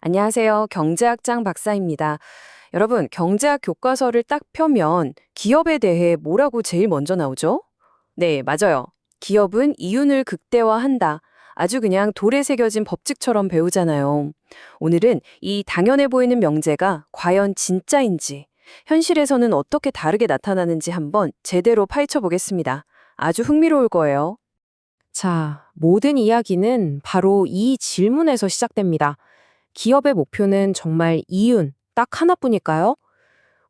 안녕하세요. 경제학장 박사입니다. 여러분, 경제학 교과서를 딱 펴면 기업에 대해 뭐라고 제일 먼저 나오죠? 네, 맞아요. 기업은 이윤을 극대화한다. 아주 그냥 돌에 새겨진 법칙처럼 배우잖아요. 오늘은 이 당연해 보이는 명제가 과연 진짜인지, 현실에서는 어떻게 다르게 나타나는지 한번 제대로 파헤쳐 보겠습니다. 아주 흥미로울 거예요. 자, 모든 이야기는 바로 이 질문에서 시작됩니다. 기업의 목표는 정말 이윤, 딱 하나뿐일까요?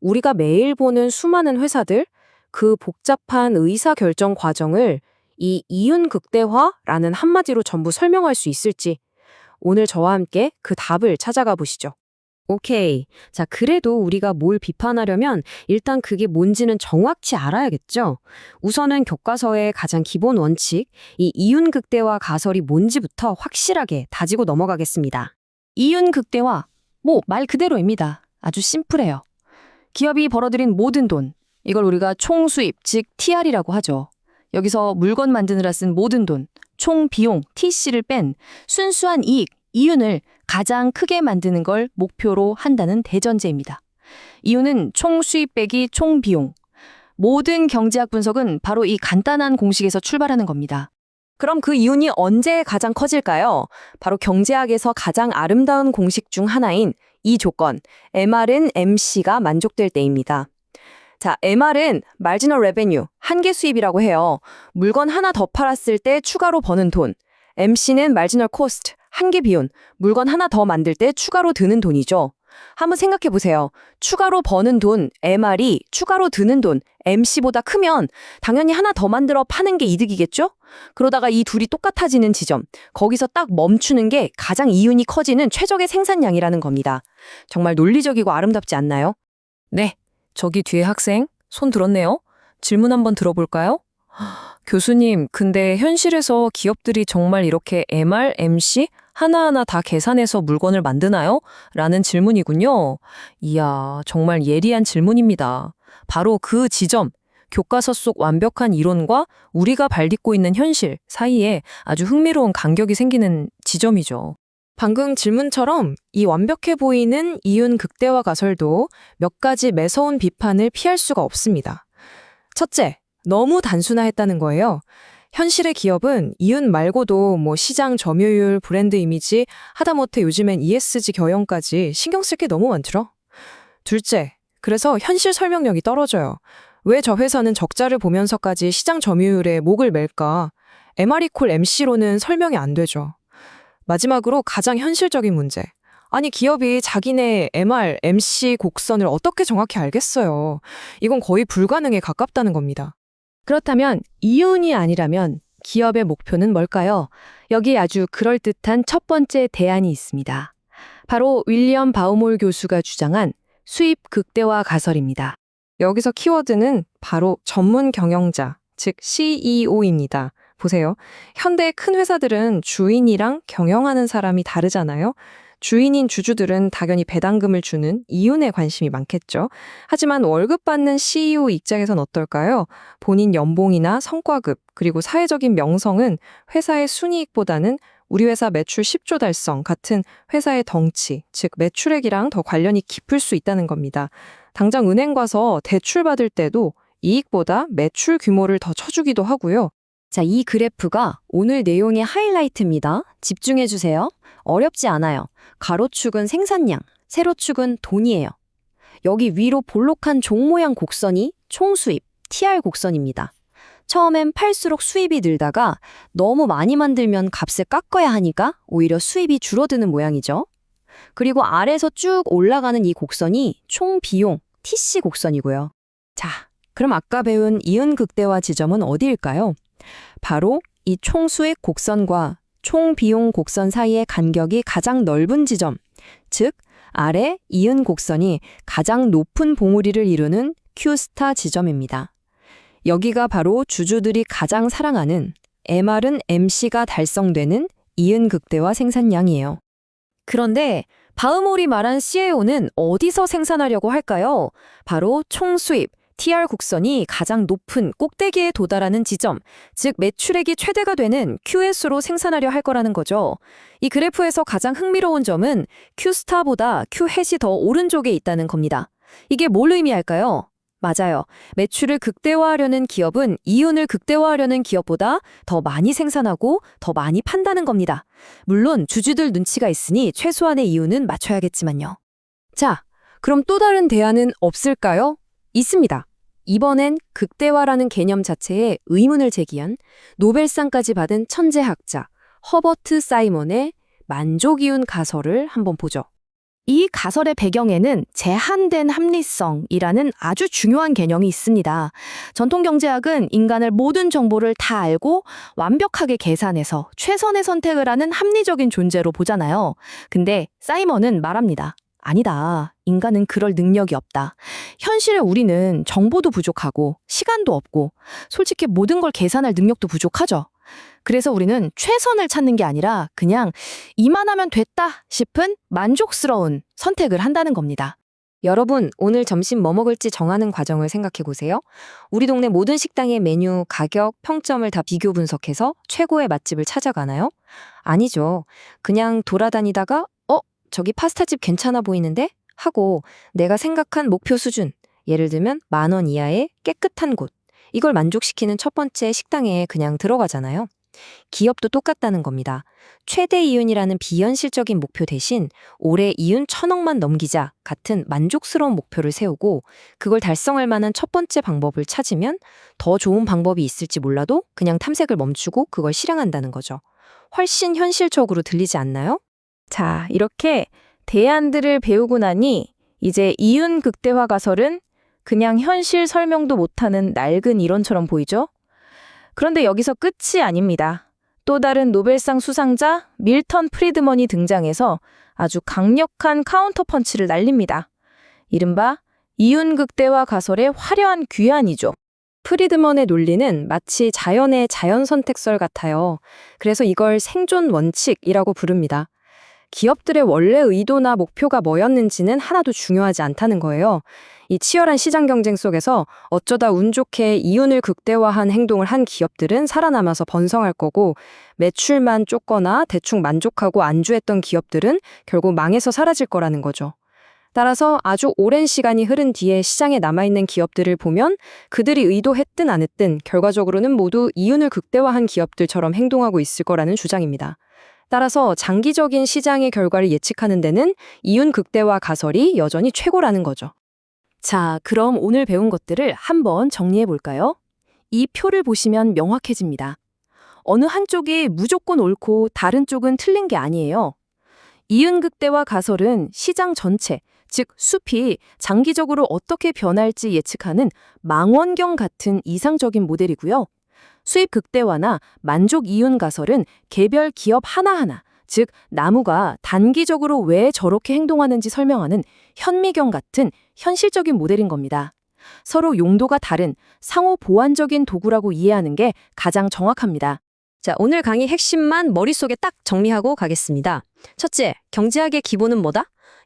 우리가 매일 보는 수많은 회사들, 그 복잡한 의사결정 과정을 이 이윤 극대화라는 한마디로 전부 설명할 수 있을지, 오늘 저와 함께 그 답을 찾아가 보시죠. 오케이. 자, 그래도 우리가 뭘 비판하려면 일단 그게 뭔지는 정확히 알아야겠죠? 우선은 교과서의 가장 기본 원칙, 이 이윤 극대화 가설이 뭔지부터 확실하게 다지고 넘어가겠습니다. 이윤 극대화, 말 그대로입니다. 아주 심플해요. 기업이 벌어들인 모든 돈, 이걸 우리가 총수입, 즉 TR이라고 하죠. 여기서 물건 만드느라 쓴 모든 돈, 총 비용, TC를 뺀 순수한 이익, 이윤을 가장 크게 만드는 걸 목표로 한다는 대전제입니다. 이윤은 총 수입 빼기 총 비용. 모든 경제학 분석은 바로 이 간단한 공식에서 출발하는 겁니다. 그럼 그 이윤이 언제 가장 커질까요? 바로 경제학에서 가장 아름다운 공식 중 하나인 이 조건, MR은 MC가 만족될 때입니다. 자, MR은 Marginal Revenue, 한계 수입이라고 해요. 물건 하나 더 팔았을 때 추가로 버는 돈. MC는 Marginal Cost, 한계 비용, 물건 하나 더 만들 때 추가로 드는 돈이죠. 한번 생각해 보세요. 추가로 버는 돈, MR이 추가로 드는 돈, MC보다 크면 당연히 하나 더 만들어 파는 게 이득이겠죠? 그러다가 이 둘이 똑같아지는 지점, 거기서 딱 멈추는 게 가장 이윤이 커지는 최적의 생산량이라는 겁니다. 정말 논리적이고 아름답지 않나요? 네, 저기 뒤에 학생 손 들었네요. 질문 한번 들어볼까요? 교수님, 근데 현실에서 기업들이 정말 이렇게 MR, MC 하나하나 다 계산해서 물건을 만드나요? 라는 질문이군요. 이야, 정말 예리한 질문입니다. 바로 그 지점, 교과서 속 완벽한 이론과 우리가 발딛고 있는 현실 사이에 아주 흥미로운 간격이 생기는 지점이죠. 방금 질문처럼 이 완벽해 보이는 이윤 극대화 가설도 몇 가지 매서운 비판을 피할 수가 없습니다. 첫째, 너무 단순화했다는 거예요. 현실의 기업은 이윤 말고도 시장 점유율, 브랜드 이미지, 하다못해 요즘엔 ESG 경영까지 신경 쓸 게 너무 많죠. 둘째, 그래서 현실 설명력이 떨어져요. 왜 저 회사는 적자를 보면서까지 시장 점유율에 목을 맬까? MR이 콜 MC로는 설명이 안 되죠. 마지막으로 가장 현실적인 문제. 아니, 기업이 자기네 MR, MC 곡선을 어떻게 정확히 알겠어요? 이건 거의 불가능에 가깝다는 겁니다. 그렇다면 이윤이 아니라면 기업의 목표는 뭘까요? 여기 아주 그럴듯한 첫 번째 대안이 있습니다. 바로 윌리엄 바우몰 교수가 주장한 수입 극대화 가설입니다. 여기서 키워드는 바로 전문 경영자, 즉 CEO입니다. 보세요. 현대의 큰 회사들은 주인이랑 경영하는 사람이 다르잖아요. 주인인 주주들은 당연히 배당금을 주는 이윤에 관심이 많겠죠. 하지만 월급 받는 CEO 입장에선 어떨까요? 본인 연봉이나 성과급, 그리고 사회적인 명성은 회사의 순이익보다는 우리 회사 매출 10조 달성 같은 회사의 덩치, 즉 매출액이랑 더 관련이 깊을 수 있다는 겁니다. 당장 은행 가서 대출 받을 때도 이익보다 매출 규모를 더 쳐주기도 하고요. 자, 이 그래프가 오늘 내용의 하이라이트입니다. 집중해 주세요. 어렵지 않아요. 가로축은 생산량, 세로축은 돈이에요. 여기 위로 볼록한 종 모양 곡선이 총수입, TR 곡선입니다. 처음엔 팔수록 수입이 늘다가 너무 많이 만들면 값을 깎아야 하니까 오히려 수입이 줄어드는 모양이죠. 그리고 아래에서 쭉 올라가는 이 곡선이 총 비용, TC 곡선이고요. 자, 그럼 아까 배운 이윤 극대화 지점은 어디일까요? 바로 이 총수익 곡선과 총비용 곡선 사이의 간격이 가장 넓은 지점, 즉 아래 이윤 곡선이 가장 높은 봉우리를 이루는 Q스타 지점입니다. 여기가 바로 주주들이 가장 사랑하는 MR은 MC가 달성되는 이윤 극대화 생산량이에요. 그런데 바우몰이 말한 CAO는 어디서 생산하려고 할까요? 바로 총수입, TR 곡선이 가장 높은 꼭대기에 도달하는 지점, 즉 매출액이 최대가 되는 QS로 생산하려 할 거라는 거죠. 이 그래프에서 가장 흥미로운 점은 Q스타보다 Q햇이 더 오른쪽에 있다는 겁니다. 이게 뭘 의미할까요? 맞아요. 매출을 극대화하려는 기업은 이윤을 극대화하려는 기업보다 더 많이 생산하고 더 많이 판다는 겁니다. 물론 주주들 눈치가 있으니 최소한의 이윤은 맞춰야겠지만요. 자, 그럼 또 다른 대안은 없을까요? 있습니다. 이번엔 극대화라는 개념 자체에 의문을 제기한 노벨상까지 받은 천재학자 허버트 사이먼의 만족이윤 가설을 한번 보죠. 이 가설의 배경에는 제한된 합리성이라는 아주 중요한 개념이 있습니다. 전통 경제학은 인간을 모든 정보를 다 알고 완벽하게 계산해서 최선의 선택을 하는 합리적인 존재로 보잖아요. 근데 사이먼은 말합니다. 아니다. 인간은 그럴 능력이 없다. 현실의 우리는 정보도 부족하고 시간도 없고 솔직히 모든 걸 계산할 능력도 부족하죠. 그래서 우리는 최선을 찾는 게 아니라 그냥 이만하면 됐다 싶은 만족스러운 선택을 한다는 겁니다. 여러분, 오늘 점심 뭐 먹을지 정하는 과정을 생각해 보세요. 우리 동네 모든 식당의 메뉴, 가격, 평점을 다 비교 분석해서 최고의 맛집을 찾아가나요? 아니죠. 그냥 돌아다니다가 저기 파스타집 괜찮아 보이는데? 하고 내가 생각한 목표 수준, 예를 들면 10,000원 이하의 깨끗한 곳, 이걸 만족시키는 첫 번째 식당에 그냥 들어가잖아요. 기업도 똑같다는 겁니다. 최대 이윤이라는 비현실적인 목표 대신 올해 이윤 1,000억만 넘기자 같은 만족스러운 목표를 세우고 그걸 달성할 만한 첫 번째 방법을 찾으면 더 좋은 방법이 있을지 몰라도 그냥 탐색을 멈추고 그걸 실행한다는 거죠. 훨씬 현실적으로 들리지 않나요? 자, 이렇게 대안들을 배우고 나니 이제 이윤 극대화 가설은 그냥 현실 설명도 못하는 낡은 이론처럼 보이죠? 그런데 여기서 끝이 아닙니다. 또 다른 노벨상 수상자 밀턴 프리드먼이 등장해서 아주 강력한 카운터 펀치를 날립니다. 이른바 이윤 극대화 가설의 화려한 귀환이죠. 프리드먼의 논리는 마치 자연의 자연선택설 같아요. 그래서 이걸 생존 원칙이라고 부릅니다. 기업들의 원래 의도나 목표가 뭐였는지는 하나도 중요하지 않다는 거예요. 이 치열한 시장 경쟁 속에서 어쩌다 운 좋게 이윤을 극대화한 행동을 한 기업들은 살아남아서 번성할 거고 매출만 쫓거나 대충 만족하고 안주했던 기업들은 결국 망해서 사라질 거라는 거죠. 따라서 아주 오랜 시간이 흐른 뒤에 시장에 남아있는 기업들을 보면 그들이 의도했든 안 했든 결과적으로는 모두 이윤을 극대화한 기업들처럼 행동하고 있을 거라는 주장입니다. 따라서 장기적인 시장의 결과를 예측하는 데는 이윤 극대화 가설이 여전히 최고라는 거죠. 자, 그럼 오늘 배운 것들을 한번 정리해 볼까요? 이 표를 보시면 명확해집니다. 어느 한쪽이 무조건 옳고 다른 쪽은 틀린 게 아니에요. 이윤 극대화 가설은 시장 전체, 즉 숲이 장기적으로 어떻게 변할지 예측하는 망원경 같은 이상적인 모델이고요. 수입 극대화나 만족 이윤 가설은 개별 기업 하나하나, 즉 나무가 단기적으로 왜 저렇게 행동하는지 설명하는 현미경 같은 현실적인 모델인 겁니다. 서로 용도가 다른 상호 보완적인 도구라고 이해하는 게 가장 정확합니다. 자, 오늘 강의 핵심만 머릿속에 딱 정리하고 가겠습니다. 첫째, 경제학의 기본은 뭐다?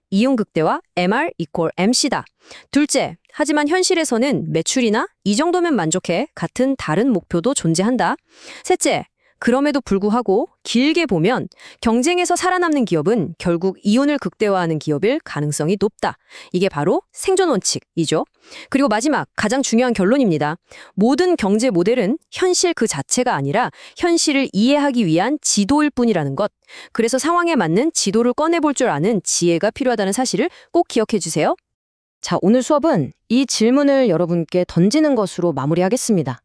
이윤 극대화 MR = MC다. 둘째, 하지만 현실에서는 매출이나 이 정도면 만족해 같은 다른 목표도 존재한다. 셋째, 그럼에도 불구하고 길게 보면 경쟁에서 살아남는 기업은 결국 이윤을 극대화하는 기업일 가능성이 높다. 이게 바로 생존 원칙이죠. 그리고 마지막, 가장 중요한 결론입니다. 모든 경제 모델은 현실 그 자체가 아니라 현실을 이해하기 위한 지도일 뿐이라는 것. 그래서 상황에 맞는 지도를 꺼내볼 줄 아는 지혜가 필요하다는 사실을 꼭 기억해 주세요. 자, 오늘 수업은 이 질문을 여러분께 던지는 것으로 마무리하겠습니다.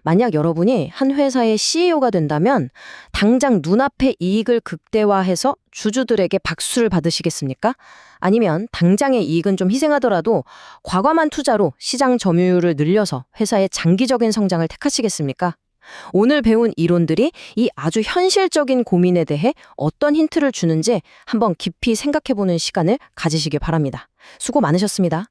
만약 여러분이 한 회사의 CEO가 된다면 당장 눈앞의 이익을 극대화해서 주주들에게 박수를 받으시겠습니까? 아니면 당장의 이익은 좀 희생하더라도 과감한 투자로 시장 점유율을 늘려서 회사의 장기적인 성장을 택하시겠습니까? 오늘 배운 이론들이 이 아주 현실적인 고민에 대해 어떤 힌트를 주는지 한번 깊이 생각해보는 시간을 가지시길 바랍니다. 수고 많으셨습니다.